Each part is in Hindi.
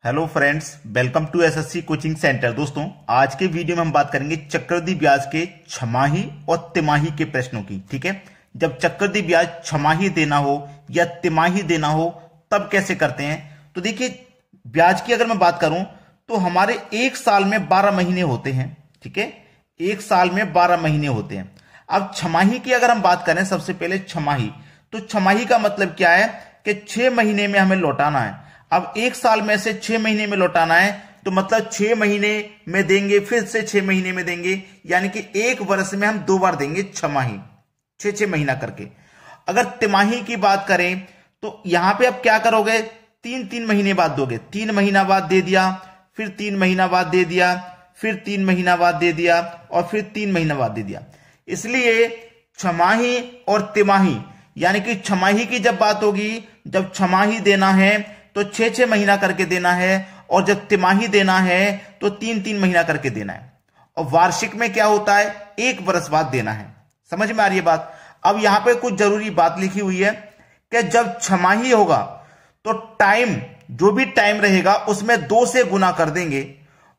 Hello friends, welcome to SSC coaching centre. दोस्तों, आज के वीडियो में हम बात करेंगे चक्रवृद्धि ब्याज के छमाही और तिमाही के प्रश्नों की। ठीक है, जब चक्रवृद्धि ब्याज छमाही देना हो या तिमाही देना हो तब कैसे करते हैं। तो देखिए, ब्याज की अगर मैं बात करूं तो हमारे एक साल में 12 महीने होते हैं। ठीक है, एक साल में 12 महीने होते हैं। अब छमाही की अगर हम बात करें, सबसे पहले छमाही, तो छमाही का मतलब क्या है कि 6 महीने में हमें लौटाना है। अब एक साल में से 6 महीने में लौटाना है तो मतलब 6 महीने में देंगे, फिर से 6 महीने में देंगे, यानी कि एक वर्ष में हम 2 बार देंगे छमाही, 6 महीना करके। अगर तिमाही की बात करें तो यहां पे अब क्या करोगे, 3 महीने बाद दोगे। 3 महीना बाद दे दिया, फिर 3 महीना बाद दे दिया, फिर 3 महीना बाद दे दिया और फिर 3 महीना बाद दे दिया। इसलिए छमाही और तिमाही, यानी कि छमाही की जब बात होगी, जब छमाही देना है तो 6 महीना करके देना है, और जब तिमाही देना है तो 3 महीना करके देना है। और वार्षिक में क्या होता है, एक वर्ष बाद देना है। समझ में आ रही है बात। अब यहां पे कुछ जरूरी बात लिखी हुई है कि जब छमाही होगा तो टाइम, जो भी टाइम रहेगा उसमें 2 से गुना कर देंगे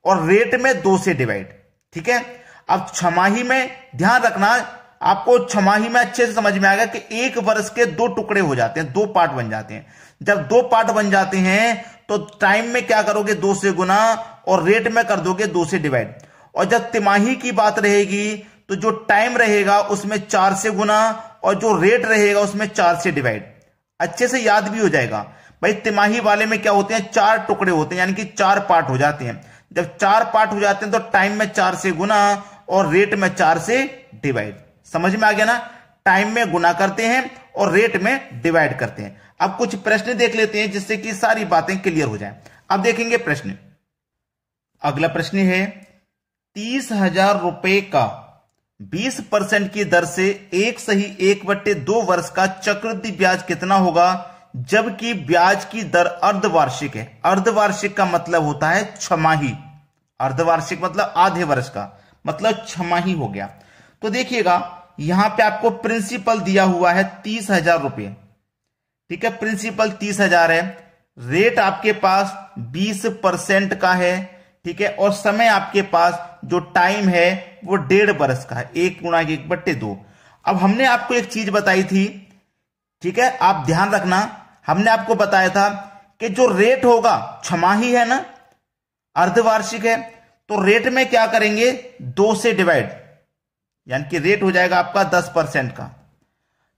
और रेट में 2 से डिवाइड। ठीक है, अब छमाही में ध्यान रखना, आपको छमाही में अच्छे से समझ में आएगा कि एक वर्ष के 2 टुकड़े हो जाते हैं, 2 पार्ट बन जाते हैं। जब 2 पार्ट बन जाते हैं तो टाइम में क्या करोगे, 2 से गुना, और रेट में कर दोगे 2 से डिवाइड। और जब तिमाही की बात रहेगी तो जो टाइम रहेगा उसमें 4 से गुना और जो रेट रहेगा उसमें 4 से डिवाइड। अच्छे से याद भी हो जाएगा भाई। तिमाही वाले में क्या होते हैं, 4 टुकड़े होते हैं, यानी कि 4 पार्ट हो जाते हैं। जब 4 पार्ट हो जाते हैं तो टाइम में 4 से गुना और रेट में 4 से डिवाइड। समझ में आ गया ना। टाइम में गुना करते हैं और रेट में डिवाइड करते हैं। अब कुछ प्रश्न देख लेते हैं जिससे कि सारी बातें क्लियर हो जाएं। अब देखेंगे प्रश्न। अगला प्रश्न है, 30,000 रुपए का 20% की दर से 1/1/2 वर्ष का चक्रवृद्धि ब्याज कितना होगा, जबकि ब्याज की दर अर्धवार्षिक है। अर्धवार्षिक का मतलब होता है छमाही। अर्धवार्षिक मतलब आधे वर्ष का, मतलब छमाही हो गया। तो देखिएगा, यहां पे आपको प्रिंसिपल दिया हुआ है 30,000 रुपये। ठीक है, प्रिंसिपल 30,000 है। रेट आपके पास 20% का है। ठीक है, और समय आपके पास जो टाइम है वो 1.5 वर्ष का है, 1 × 1/2। अब हमने आपको एक चीज बताई थी, ठीक है, आप ध्यान रखना। हमने आपको बताया था कि जो रेट होगा, छमाही है ना, अर्धवार्षिक है, तो रेट में क्या करेंगे, 2 से डिवाइड, यानी कि रेट हो जाएगा आपका 10% का।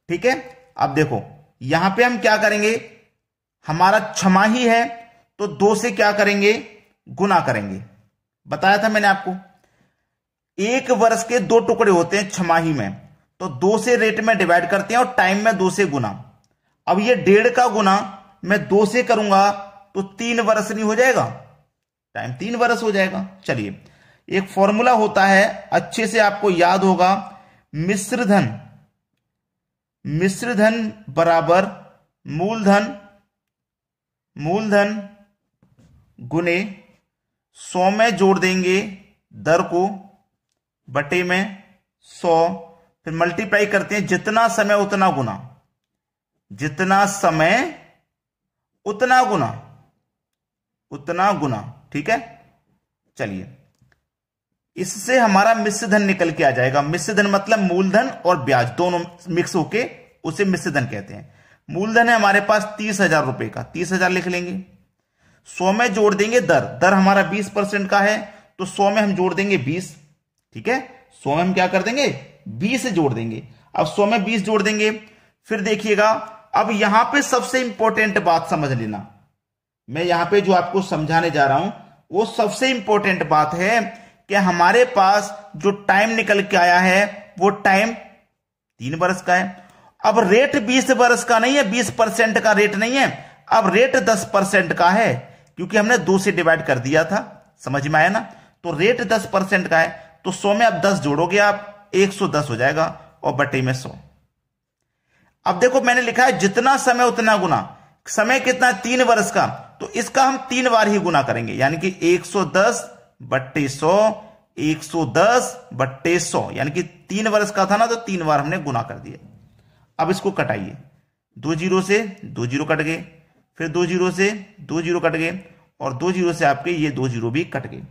ठीक है, अब देखो यहां पे हम क्या करेंगे, हमारा छमाही है तो 2 से क्या करेंगे, गुना करेंगे। बताया था मैंने आपको, एक वर्ष के 2 टुकड़े होते हैं छमाही में, तो 2 से रेट में डिवाइड करते हैं और टाइम में 2 से गुना। अब ये 1.5 का गुना मैं 2 से करूंगा तो 3 वर्ष नहीं हो जाएगा, टाइम 3 वर्ष हो जाएगा। चलिए, एक फॉर्मूला होता है, अच्छे से आपको याद होगा, मिश्र धन बराबर मूलधन गुने 100 में जोड़ देंगे दर को, बटे में 100, फिर मल्टीप्लाई करते हैं, जितना समय उतना गुना, जितना समय उतना गुना, उतना गुना। ठीक है, चलिए, इससे हमारा मिश्र धन निकल के आ जाएगा। मिश्र धन मतलब मूलधन और ब्याज दोनों मिक्स होके उसे मिश्र धन कहते हैं। मूलधन है हमारे पास 30,000 रुपए का, 30,000 लिख लेंगे। 100 में जोड़ देंगे दर हमारा 20% का है, तो 100 में हम जोड़ देंगे 20। ठीक है, 100 में हम क्या कर देंगे, 20 से जोड़ देंगे। अब 100 में 20 जोड़ देंगे। फिर देखिएगा, अब यहां पे सबसे इंपॉर्टेंट बात समझ लेना, मैं यहां पे जो आपको समझाने जा रहा हूं वो सबसे इंपॉर्टेंट बात है कि हमारे पास जो टाइम निकल के आया है वो टाइम 3 वर्ष का है। अब रेट 20 वर्ष का नहीं है, 20% का रेट नहीं है, अब रेट 10% का है, क्योंकि हमने 2 से डिवाइड कर दिया था। समझ में आया ना। तो रेट 10% का है, तो 100 में अब 10 जोड़ोगे आप, 110 हो जाएगा, और बटे में 100। अब देखो, मैंने लिखा है जितना समय उतना गुना। समय कितना, 3 वर्ष का, तो इसका हम 3 बार ही गुना करेंगे, यानी कि 110/100, 110/100, यानी कि 3 वर्ष का था ना, तो 3 बार हमने गुना कर दिया। अब इसको कटाइए, 2 0 से 2 0 कट गए, फिर 2 0 से 2 0 कट गए, और 2 जीरो से आपके ये 2 जीरो भी कट गए।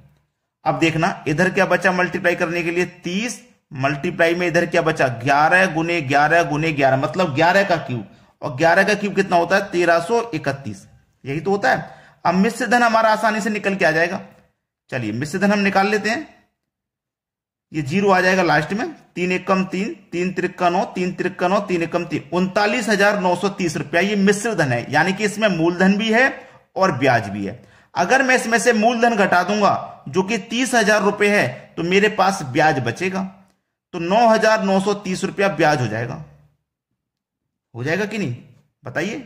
अब देखना इधर क्या बचा मल्टीप्लाई करने के लिए, 30 मल्टीप्लाई में इधर क्या बचा, 11 गुने 11 गुने 11, मतलब 11 का क्यूब, और 11 का क्यूब कितना होता है, 1331, यही तो होता है। अब मिश्र धन हमारा आसानी से निकल के आ जाएगा। चलिए मिश्र धन हम निकाल लेते हैं। ये जीरो आ जाएगा लास्ट में, 3 एकम 3, 3 त्रिक्का 9, 3 त्रिक्का 9, 3 एकम 3, 39,930 रुपया ये मिश्र धन है, यानी कि इसमें मूलधन भी है और ब्याज भी है। अगर मैं इसमें से मूलधन घटा दूंगा जो कि 30,000 रुपए है, तो मेरे पास ब्याज बचेगा, तो 9,930 रुपया ब्याज हो जाएगा कि नहीं, बताइए।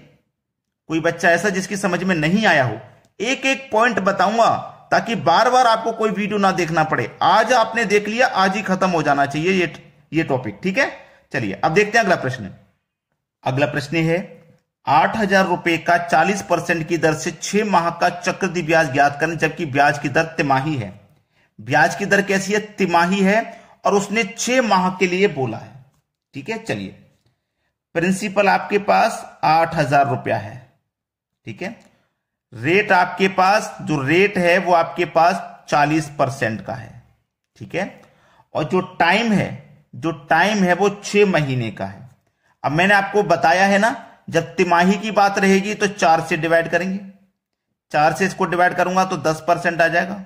कोई बच्चा ऐसा जिसकी समझ में नहीं आया हो, एक एक पॉइंट बताऊंगा ताकि बार बार आपको कोई वीडियो ना देखना पड़े। आज आपने देख लिया, आज ही खत्म हो जाना चाहिए ये टॉपिक, ठीक है। चलिए अब देखते हैं अगला प्रश्न। अगला प्रश्न है 8,000 रुपए का 40% की दर से 6 माह का चक्रवृद्धि ब्याज ज्ञात करें, जबकि ब्याज की दर तिमाही है। ब्याज की दर कैसी है, तिमाही है, और उसने 6 माह के लिए बोला है, ठीक है। चलिए प्रिंसिपल आपके पास 8,000 रुपया है, ठीक है। रेट आपके पास, जो रेट है वो आपके पास 40% का है, ठीक है। और जो टाइम है वो 6 महीने का है। अब मैंने आपको बताया है ना, जब तिमाही की बात रहेगी तो 4 से डिवाइड करेंगे, 4 से इसको डिवाइड करूंगा तो 10% आ जाएगा,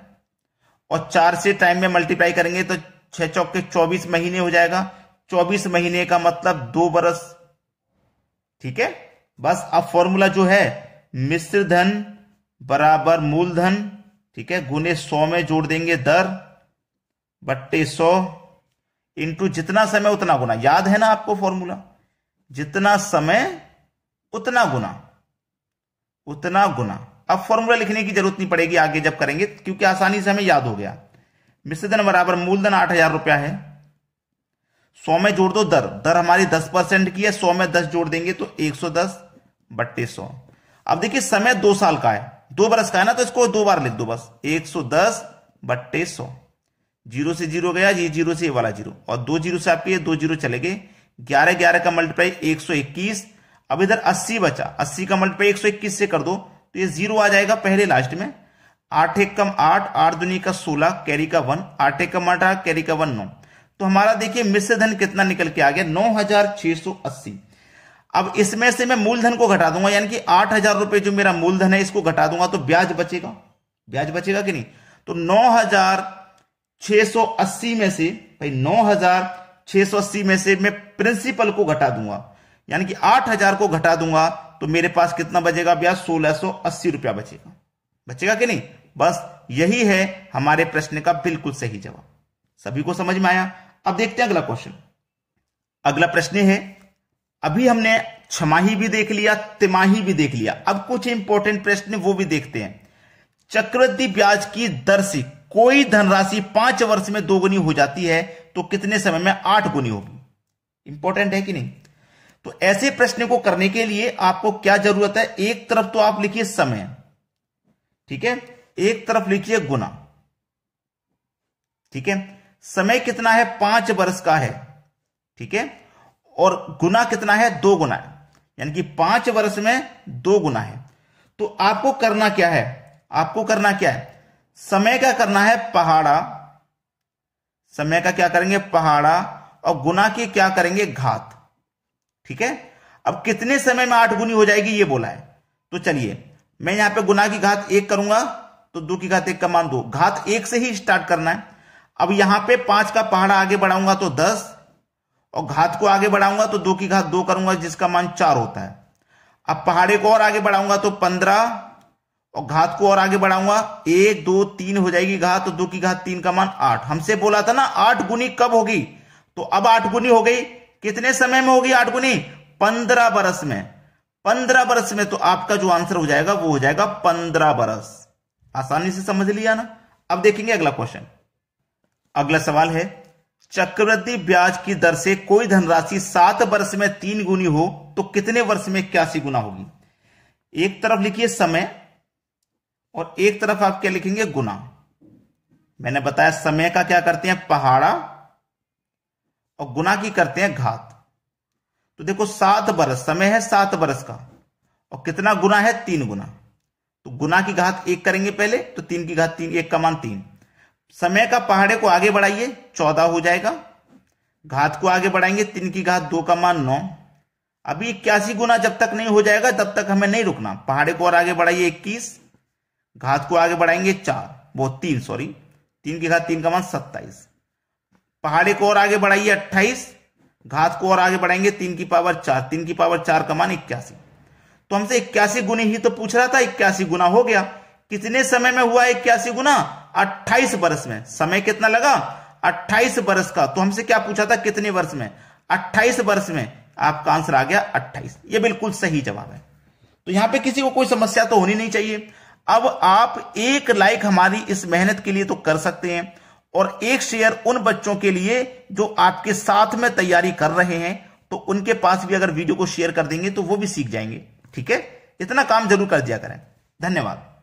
और 4 से टाइम में मल्टीप्लाई करेंगे तो 6 चौके 24 महीने हो जाएगा। 24 महीने का मतलब 2 बरस, ठीक है। बस अब फॉर्मूला जो है, मिश्र धन बराबर मूलधन, ठीक है, गुने 100 में जोड़ देंगे दर बट्टे 100 इंटू जितना समय उतना गुना। याद है ना आपको फॉर्मूला, जितना समय उतना गुना। अब फॉर्मूला लिखने की जरूरत नहीं पड़ेगी आगे जब करेंगे, क्योंकि आसानी से हमें याद हो गया। मिश्र धन बराबर मूलधन 8,000 रुपया है, 100 में जोड़ दो दर हमारी 10% की है, 100 में 10 जोड़ देंगे तो 110 बट्टे 100। अब देखिए समय 2 साल का है, 2 बरस का है ना, तो इसको 2 बार लिख दो बस, 110 बट्टे 100। जीरो से जीरो गया, ये जीरो से ये वाला जीरो, और 2 जीरो से आपके ये 2 जीरो चले गए। 11 का मल्टीप्लाई 121। अब इधर 80 बचा, 80 का मल्टीप्लाई 121 से कर दो तो ये जीरो आ जाएगा पहले लास्ट में। 8 एकम 8, 8 दूनी का 16, कैरी का 1, 8 एकम 8, कैरी का 1 9। तो हमारा देखिए मिश्र धन कितना निकल के आ गया, 9,680। अब इसमें से मैं मूलधन को घटा दूंगा, यानी कि 8,000 रुपए जो मेरा मूलधन है इसको घटा दूंगा तो ब्याज बचेगा कि नहीं। तो 9,680 में से, भाई 9,680 में से मैं प्रिंसिपल को घटा दूंगा, यानी कि 8,000 को घटा दूंगा तो मेरे पास कितना बचेगा ब्याज, 1,680 रुपया बचेगा कि नहीं। बस यही है हमारे प्रश्न का बिल्कुल सही जवाब। सभी को समझ में आया। अब देखते हैं अगला क्वेश्चन। अगला प्रश्न है, अभी हमने छमाही भी देख लिया, तिमाही भी देख लिया, अब कुछ इंपॉर्टेंट प्रश्न वो भी देखते हैं। चक्रवृद्धि ब्याज की दर से कोई धनराशि 5 वर्ष में 2 गुनी हो जाती है तो कितने समय में 8 गुनी होगी। इंपॉर्टेंट है कि नहीं। तो ऐसे प्रश्न को करने के लिए आपको क्या जरूरत है, एक तरफ तो आप लिखिए समय, ठीक है, एक तरफ लिखिए गुना, ठीक है। समय कितना है, 5 वर्ष का है, ठीक है, और गुना कितना है, 2 गुना है, यानी कि 5 वर्ष में 2 गुना है। तो आपको करना क्या है, समय का करना है पहाड़ा, समय का क्या करेंगे पहाड़ा, और गुना की क्या करेंगे घात, ठीक है। अब कितने समय में 8 गुनी हो जाएगी ये बोला है, तो चलिए मैं यहां पे गुना की घात 1 करूंगा तो 2 की घात 1 का मान 2, घात 1 से ही स्टार्ट करना है। अब यहां पे 5 का पहाड़ा आगे बढ़ाऊंगा तो 10, और घात को आगे बढ़ाऊंगा तो 2 की घात 2 करूंगा जिसका मान 4 होता है। अब पहाड़े को और आगे बढ़ाऊंगा तो 15, और घात को और आगे बढ़ाऊंगा 1 2 3 हो जाएगी घात, तो 2 की घात 3 का मान 8। हमसे बोला था ना 8 गुनी कब होगी, तो अब 8 गुनी हो गई। कितने समय में होगी 8 गुनी, 15 बरस में। 15 बरस में तो आपका जो आंसर हो जाएगा वो हो जाएगा 15 बरस। आसानी से समझ लिया ना। अब देखेंगे अगला क्वेश्चन। अगला सवाल है, चक्रवृद्धि ब्याज की दर से कोई धनराशि 7 वर्ष में 3 गुनी हो तो कितने वर्ष में 81 गुना होगी। एक तरफ लिखिए समय और एक तरफ आप क्या लिखेंगे गुना। मैंने बताया समय का क्या करते हैं पहाड़ा और गुना की करते हैं घात। तो देखो 7 बरस समय है 7 बरस का, और कितना गुना है 3 गुना, तो गुना की घात 1 करेंगे पहले, तो 3 की घात 3, 1 का मान 3। समय का पहाड़े को आगे बढ़ाइए, 14 हो जाएगा। घात को आगे बढ़ाएंगे, 3 की घात 2 का मान 9। अभी 81 गुना जब तक नहीं हो जाएगा तब तक हमें नहीं रुकना। पहाड़े को और आगे बढ़ाइए 21, घात को आगे बढ़ाएंगे 3 सॉरी, 3 की घात 3 का मान 27। पहाड़े को और आगे बढ़ाइए 28, घात को और आगे बढ़ाएंगे 3 की पावर 4, 3 की पावर 4 का मान 81। तो हमसे 81 गुनी ही तो पूछ रहा था, 81 गुना हो गया। कितने समय में हुआ 81 गुना? 28 वर्ष में। समय कितना लगा? 28 वर्ष का। तो हमसे क्या पूछा था, कितने वर्ष में? 28 वर्ष में। आपका आंसर आ गया 28। ये बिल्कुल सही जवाब है। तो यहां पे किसी को कोई समस्या तो होनी नहीं चाहिए। अब आप एक लाइक हमारी इस मेहनत के लिए तो कर सकते हैं, और एक शेयर उन बच्चों के लिए जो आपके साथ में तैयारी कर रहे हैं, तो उनके पास भी अगर वीडियो को शेयर कर देंगे तो वो भी सीख जाएंगे। ठीक है, इतना काम जरूर कर दिया करें। धन्यवाद।